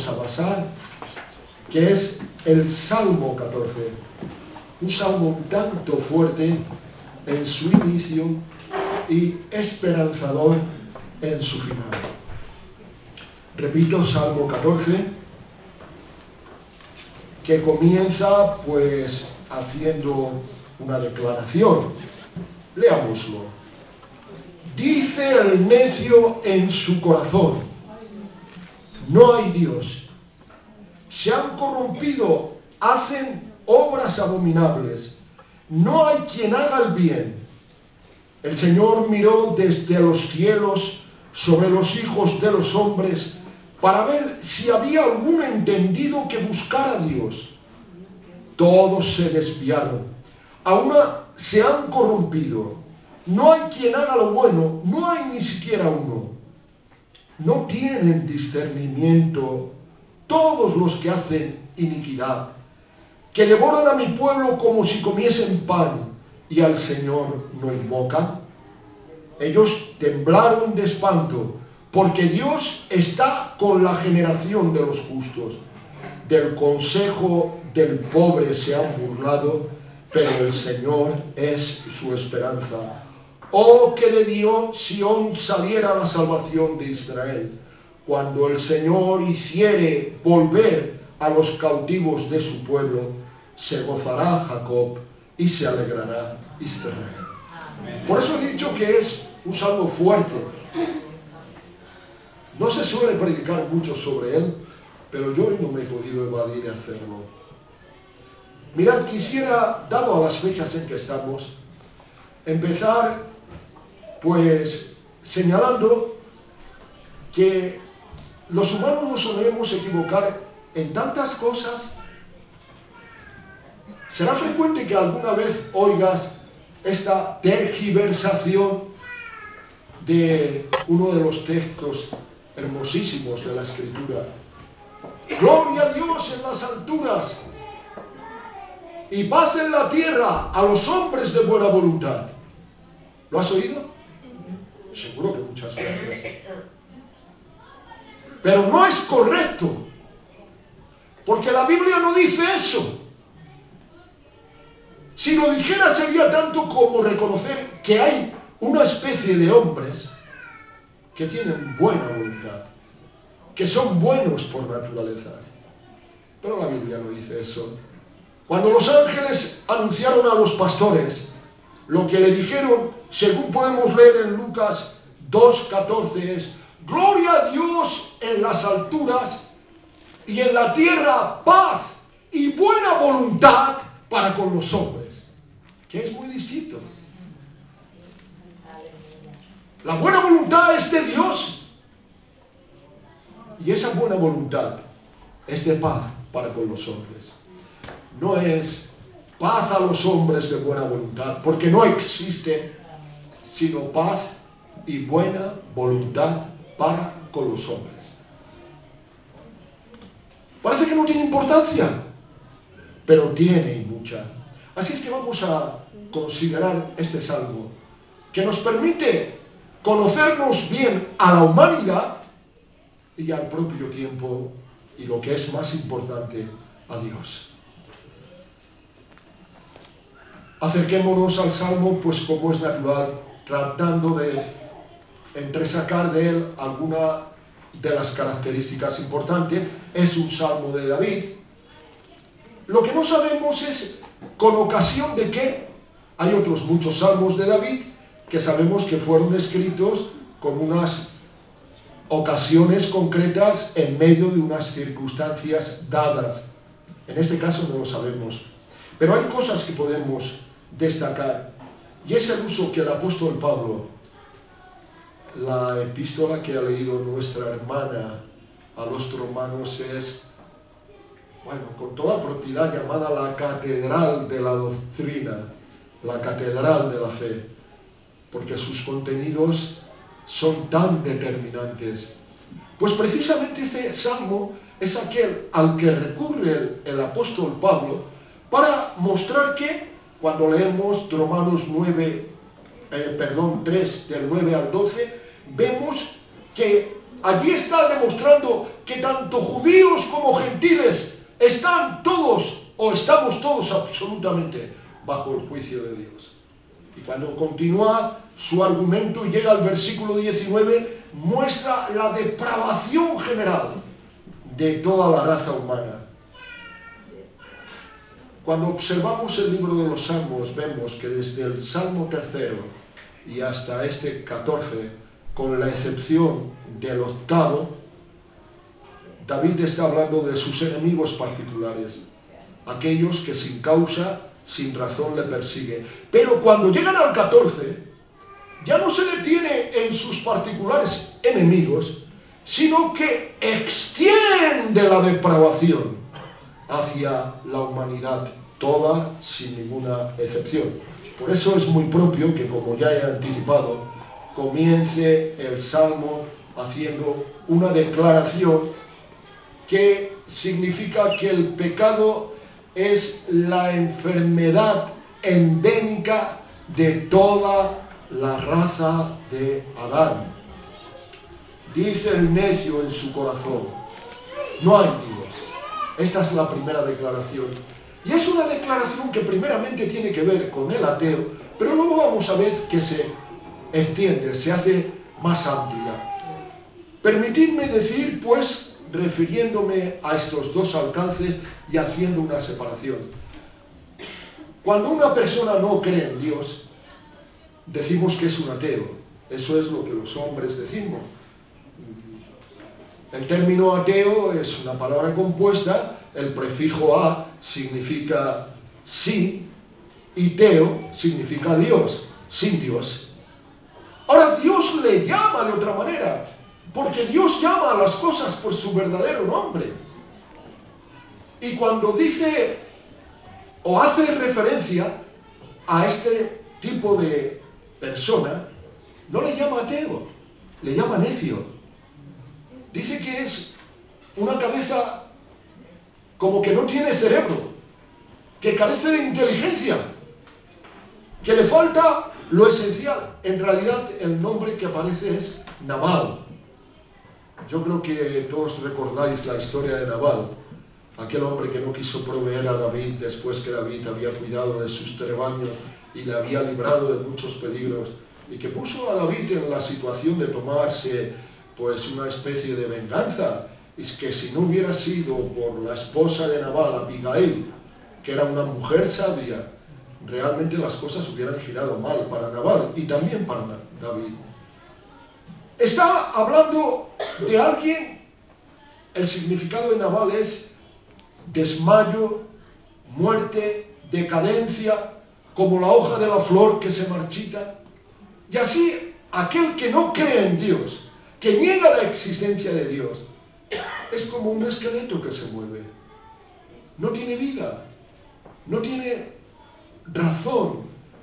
vamos a basar, que es el Salmo 14. Un salmo un tanto fuerte en su inicio y esperanzador en su final. Repito, Salmo 14, que comienza pues haciendo una declaración. Leámoslo. Dice el necio en su corazón: no hay Dios. Se han corrompido, hacen obras abominables. No hay quien haga el bien. El Señor miró desde los cielos sobre los hijos de los hombres para ver si había algún entendido que buscara a Dios. Todos se desviaron, a una se han corrompido. No hay quien haga lo bueno, no hay ni siquiera uno. No tienen discernimiento todos los que hacen iniquidad, que devoran a mi pueblo como si comiesen pan, y al Señor no invocan. Ellos temblaron de espanto, porque Dios está con la generación de los justos. Del consejo del pobre se han burlado, pero el Señor es su esperanza. Oh, que de Sión saliera la salvación de Israel, cuando el Señor hiciere volver a los cautivos de su pueblo, se gozará Jacob y se alegrará Israel. Amén. Por eso he dicho que es un salmo fuerte. No se suele predicar mucho sobre él, pero yo no me he podido evadir a hacerlo. Mirad, quisiera, dado a las fechas en que estamos, empezar pues señalando que los humanos nos solemos equivocar en tantas cosas. ¿Será frecuente que alguna vez oigas esta tergiversación de uno de los textos hermosísimos de la Escritura? Gloria a Dios en las alturas y paz en la tierra a los hombres de buena voluntad. ¿Lo has oído? Seguro que muchas veces. Pero no es correcto, porque la Biblia no dice eso. Si lo dijera sería tanto como reconocer que hay una especie de hombres que tienen buena voluntad, que son buenos por naturaleza. Pero la Biblia no dice eso. Cuando los ángeles anunciaron a los pastores lo que le dijeron, según podemos leer en Lucas 2:14, es: gloria a Dios en las alturas y en la tierra paz y buena voluntad para con los hombres. Que es muy distinto. La buena voluntad es de Dios. Y esa buena voluntad es de paz para con los hombres. No es paz a los hombres de buena voluntad, porque no existe, sino paz y buena voluntad para con los hombres. Parece que no tiene importancia, pero tiene mucha. Así es que vamos a considerar este salmo, que nos permite conocernos bien a la humanidad y al propio tiempo, y lo que es más importante, a Dios. Acerquémonos al salmo, pues como es natural, tratando de entresacar de él alguna de las características importantes. Es un salmo de David. Lo que no sabemos es con ocasión de qué. Hay otros muchos salmos de David que sabemos que fueron escritos con unas ocasiones concretas en medio de unas circunstancias dadas. En este caso no lo sabemos. Pero hay cosas que podemos destacar. Y es el uso que el apóstol Pablo, la epístola que ha leído nuestra hermana a los romanos, es, bueno, con toda propiedad llamada la catedral de la doctrina, la catedral de la fe, porque sus contenidos son tan determinantes. Pues precisamente este salmo es aquel al que recurre el apóstol Pablo para mostrar que, cuando leemos Romanos 3, del 9 al 12, vemos que allí está demostrando que tanto judíos como gentiles están todos, o estamos todos absolutamente, bajo el juicio de Dios. Y cuando continúa su argumento y llega al versículo 19, muestra la depravación general de toda la raza humana. Cuando observamos el libro de los Salmos, vemos que desde el Salmo 3 y hasta este 14, con la excepción del 8, David está hablando de sus enemigos particulares, aquellos que sin causa, sin razón le persiguen. Pero cuando llegan al 14, ya no se detiene en sus particulares enemigos, sino que extiende la depravación hacia la humanidad, toda sin ninguna excepción. Por eso es muy propio que, como ya he anticipado, comience el Salmo haciendo una declaración que significa que el pecado es la enfermedad endémica de toda la raza de Adán. Dice el necio en su corazón: no hay Dios. Esta es la primera declaración. Y es una declaración que primeramente tiene que ver con el ateo, pero luego vamos a ver que se extiende, se hace más amplia. Permitidme decir, pues, refiriéndome a estos dos alcances y haciendo una separación. Cuando una persona no cree en Dios, decimos que es un ateo. Eso es lo que los hombres decimos. El término ateo es una palabra compuesta, el prefijo a significa sí y teo significa Dios, sin Dios. Ahora Dios le llama de otra manera, porque Dios llama a las cosas por su verdadero nombre. Y cuando dice o hace referencia a este tipo de persona, no le llama ateo, le llama necio. Dice que es una cabeza como que no tiene cerebro, que carece de inteligencia, que le falta lo esencial. En realidad el nombre que aparece es Nabal. Yo creo que todos recordáis la historia de Nabal, aquel hombre que no quiso proveer a David después que David había cuidado de sus rebaños y le había librado de muchos peligros, y que puso a David en la situación de tomarse pues una especie de venganza. Es que si no hubiera sido por la esposa de Nabal, Abigail, que era una mujer sabia, realmente las cosas hubieran girado mal para Nabal y también para David. Está hablando de alguien, el significado de Nabal es desmayo, muerte, decadencia, como la hoja de la flor que se marchita. Y así, aquel que no cree en Dios, que niega la existencia de Dios, es como un esqueleto que se mueve. No tiene vida, no tiene razón,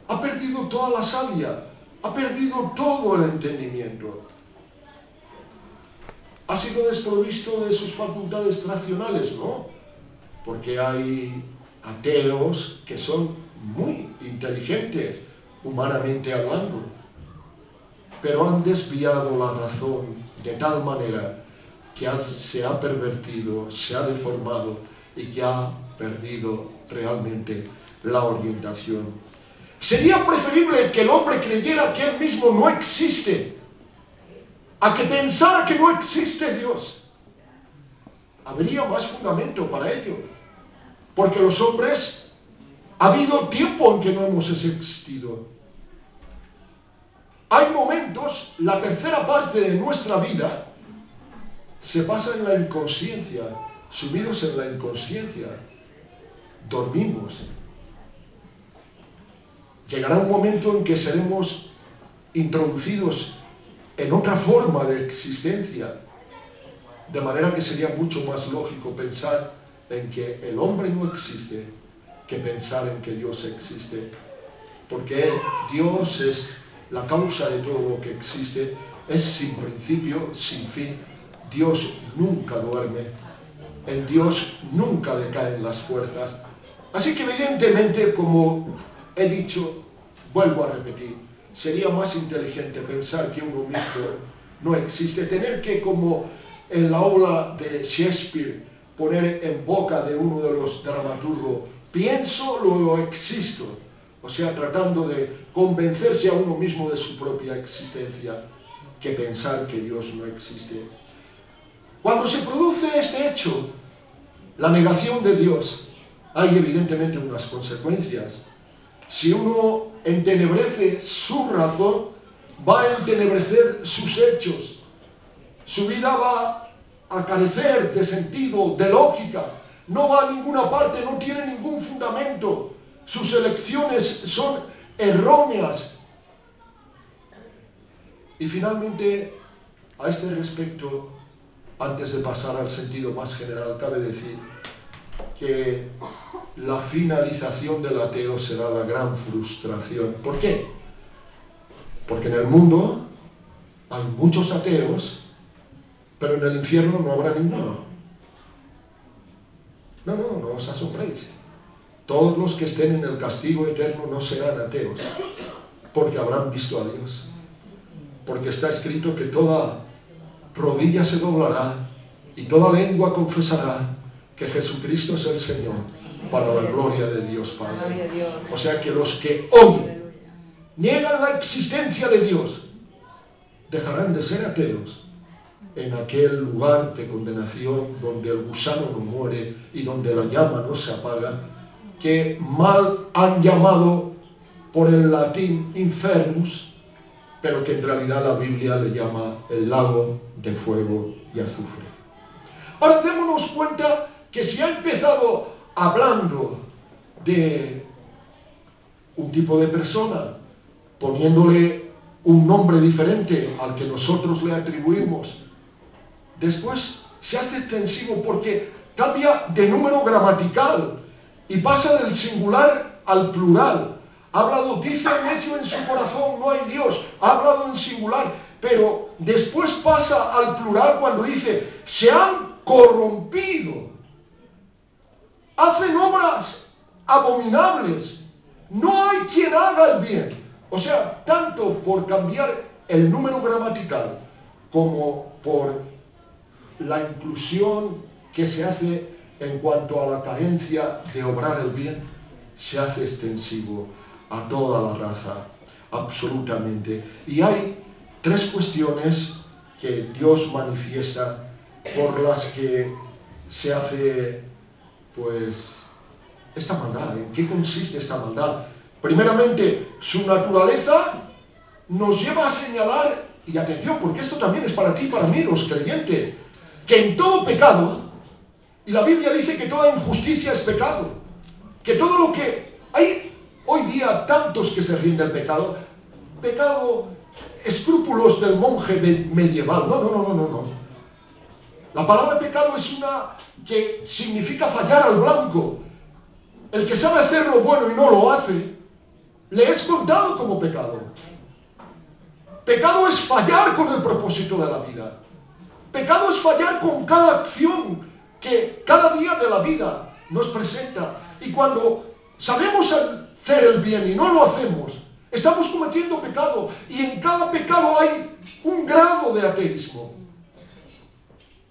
ha perdido toda la savia, ha perdido todo el entendimiento. Ha sido desprovisto de sus facultades racionales, ¿no? Porque hay ateos que son muy inteligentes, humanamente hablando, pero han desviado la razón de tal manera que se ha pervertido, se ha deformado y que ha perdido realmente la orientación. Sería preferible que el hombre creyera que él mismo no existe, a que pensara que no existe Dios. Habría más fundamento para ello, porque los hombres, ha habido tiempo en que no hemos existido. Hay momentos, la tercera parte de nuestra vida se pasa en la inconsciencia, sumidos en la inconsciencia, dormimos. Llegará un momento en que seremos introducidos en otra forma de existencia, de manera que sería mucho más lógico pensar en que el hombre no existe que pensar en que Dios existe, porque Dios es la causa de todo lo que existe, es sin principio, sin fin. Dios nunca duerme, en Dios nunca decaen las fuerzas. Así que evidentemente, como he dicho, vuelvo a repetir, sería más inteligente pensar que uno mismo no existe, tener que como en la obra de Shakespeare poner en boca de uno de los dramaturgos, pienso, luego existo. O sea, tratando de convencerse a uno mismo de su propia existencia, que pensar que Dios no existe. Cuando se produce este hecho, la negación de Dios, hay evidentemente unas consecuencias. Si uno entenebrece su razón, va a entenebrecer sus hechos. Su vida va a carecer de sentido, de lógica. No va a ninguna parte, no tiene ningún fundamento. Sus elecciones son erróneas. Y finalmente, a este respecto, antes de pasar al sentido más general, cabe decir que la finalización del ateo será la gran frustración. ¿Por qué? Porque en el mundo hay muchos ateos, pero en el infierno no habrá ninguno. No os asombréis. Todos los que estén en el castigo eterno no serán ateos, porque habrán visto a Dios. Porque está escrito que toda rodilla se doblará y toda lengua confesará que Jesucristo es el Señor, para la gloria de Dios Padre. O sea que los que hoy niegan la existencia de Dios dejarán de ser ateos en aquel lugar de condenación donde el gusano no muere y donde la llama no se apaga, que mal han llamado por el latín infernus, pero que en realidad la Biblia le llama el lago de fuego y azufre. Ahora démonos cuenta que si ha empezado hablando de un tipo de persona, poniéndole un nombre diferente al que nosotros le atribuimos, después se hace extensivo porque cambia de número gramatical y pasa del singular al plural. Ha hablado, dice el necio en su corazón, no hay Dios. Ha hablado en singular, pero después pasa al plural cuando dice, se han corrompido. Hacen obras abominables. No hay quien haga el bien. O sea, tanto por cambiar el número gramatical como por la inclusión que se hace en cuanto a la carencia de obrar el bien, se hace extensivo a toda la raza, absolutamente. Y hay tres cuestiones que Dios manifiesta por las que se hace, pues, esta maldad. ¿En qué consiste esta maldad? Primeramente, su naturaleza nos lleva a señalar, y atención, porque esto también es para ti y para mí, los creyentes, que en todo pecado, y la Biblia dice que toda injusticia es pecado, que todo lo que hay hoy día, tantos que se ríen del pecado, escrúpulos del monje medieval, no. La palabra pecado es una que significa fallar al blanco. El que sabe hacer lo bueno y no lo hace, le es contado como pecado. Pecado es fallar con el propósito de la vida. Pecado es fallar con cada acción que cada día de la vida nos presenta. Y cuando sabemos hacer el bien y no lo hacemos, estamos cometiendo pecado. Y en cada pecado hay un grado de ateísmo,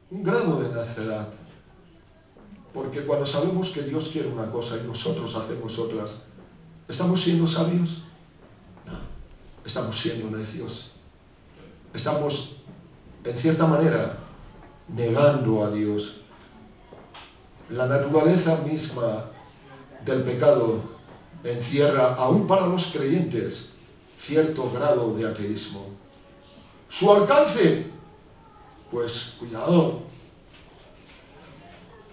un grado de necedad. Porque cuando sabemos que Dios quiere una cosa y nosotros hacemos otras, ¿estamos siendo sabios? No, estamos siendo necios. Estamos, en cierta manera, negando a Dios. La naturaleza misma del pecado encierra, aún para los creyentes, cierto grado de ateísmo. Su alcance, pues cuidado.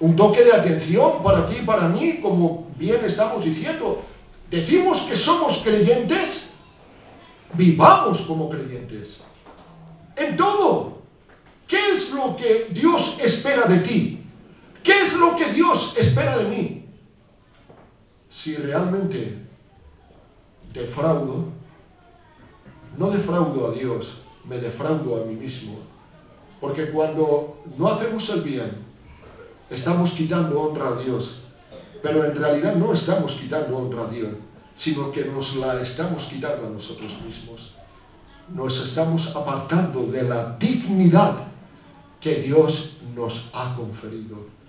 Un toque de atención para ti y para mí, como bien estamos diciendo. Decimos que somos creyentes, vivamos como creyentes. En todo. ¿Qué es lo que Dios espera de ti? ¿Qué es lo que Dios espera de mí? Si realmente defraudo, no defraudo a Dios, me defraudo a mí mismo. Porque cuando no hacemos el bien, estamos quitando honra a Dios, pero en realidad no estamos quitando honra a Dios, sino que nos la estamos quitando a nosotros mismos. Nos estamos apartando de la dignidad que Dios nos ha conferido.